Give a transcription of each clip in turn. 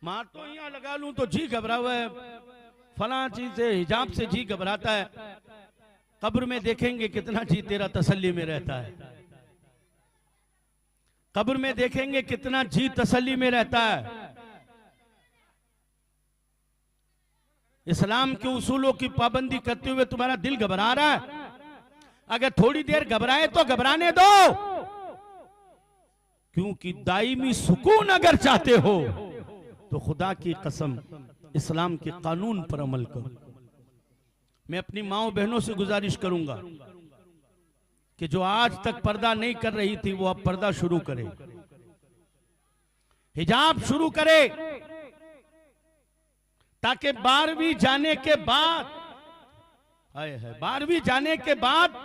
मार तो यहाँ लगा लूं तो जी घबरा हुआ है, फला चीज से, हिजाब से जी घबराता है। कब्र में देखेंगे कितना जी तेरा तसल्ली में रहता है। कब्र में देखेंगे कितना जी तसल्ली में रहता है। इस्लाम के उसूलों की पाबंदी करते हुए तुम्हारा दिल घबरा रहा है, अगर थोड़ी देर घबराए तो घबराने दो, क्योंकि दायमी सुकून अगर चाहते हो तो खुदा की कसम इस्लाम के कानून पर अमल करो। मैं अपनी माओ बहनों से गुजारिश करूंगा कि जो आज तक पर्दा नहीं कर रही थी वो अब पर्दा शुरू करे, हिजाब शुरू करे, ताकि 12वीं जाने के बाद, 12वीं जाने के बाद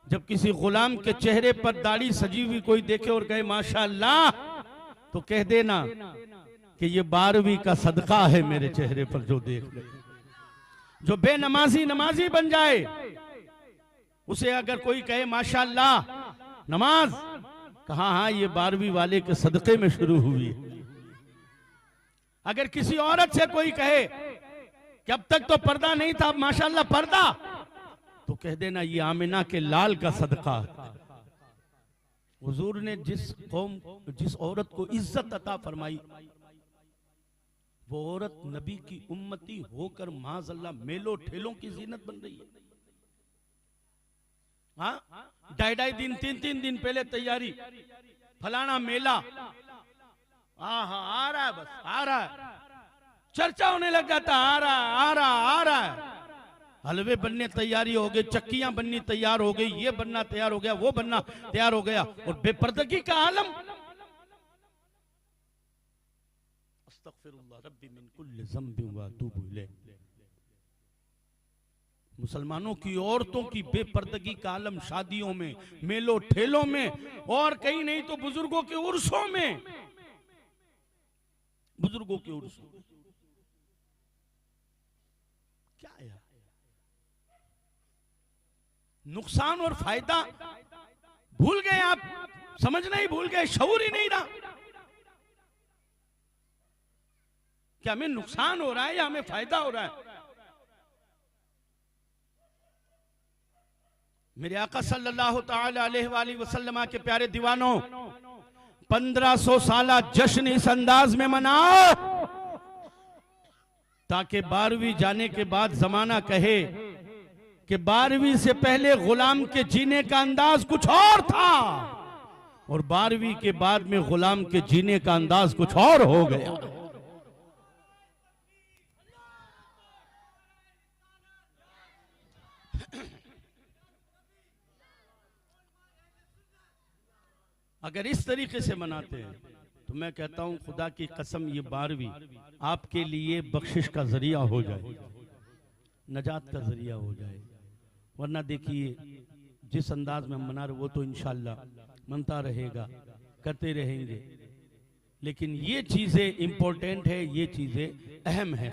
जब किसी गुलाम के चेहरे पर दाढ़ी सजी हुई कोई देखे और कहे माशाअल्लाह, तो कह देना कि ये 12वीं का सदका है मेरे चेहरे पर जो देख ले। जो बेनमाजी नमाजी बन जाए उसे अगर कोई कहे माशाअल्लाह नमाज, कहा हाँ ये 12वीं वाले के सदके में शुरू हुई है। अगर किसी औरत से कोई कहे कि अब तक तो पर्दा नहीं था, अब माशाअल्लाह पर्दा, तो कह देना ये आमिना के लाल का सदका है। हुजूर ने जिस औरत को इज्जत अता फरमाई, वो औरत नबी की उम्मती होकर माज़अल्लाह मेलों ठेलों की जीनत बन रही है। हाँ, 2.5 दिन 3 दिन पहले तैयारी, फलाना मेला, आ रहा है, बस आ रहा है, चर्चा होने लग जाता, आ रहा है। हलवे बनने तैयारी हो गई, चक्कियां बननी तैयार हो गई, ये बनना तैयार हो गया, वो बनना तैयार हो गया, और बेपर्दगी का आलम। अस्तगफिरुल्लाह रब्बी मिन कुल्लि ज़ंबिन व अतूबु इलैह। मुसलमानों की औरतों की बेपर्दगी का आलम शादियों में, मेलों ठेलों में, और कहीं नहीं तो बुजुर्गों के उर्सों में, बुजुर्गों के उर्सों। क्या है नुकसान और फायदा भूल गए आप, समझना ही भूल गए, शऊर ही नहीं रहा। क्या हमें नुकसान हो रहा है या हमें फायदा हो रहा है? मेरे आका सल्लल्लाहु तआला अलैहि वसल्लम के प्यारे दीवानों, 1500 साला जश्न इस अंदाज में मनाओ ताकि 12वीं जाने के बाद जमाना कहे कि 12वीं से पहले गुलाम के जीने का अंदाज कुछ और था, और 12वीं के बाद में गुलाम के जीने का अंदाज कुछ और हो गया। अगर इस तरीके से मनाते हैं तो मैं कहता हूं खुदा की कसम ये 12वीं आपके लिए बख्शिश का जरिया हो जाए, नजात का जरिया हो जाए। वरना देखिए जिस अंदाज में हम मना रहे वो तो इंशाअल्लाह मनता रहेगा, करते रहेंगे, लेकिन ये चीजें इंपॉर्टेंट है, ये चीजें अहम है।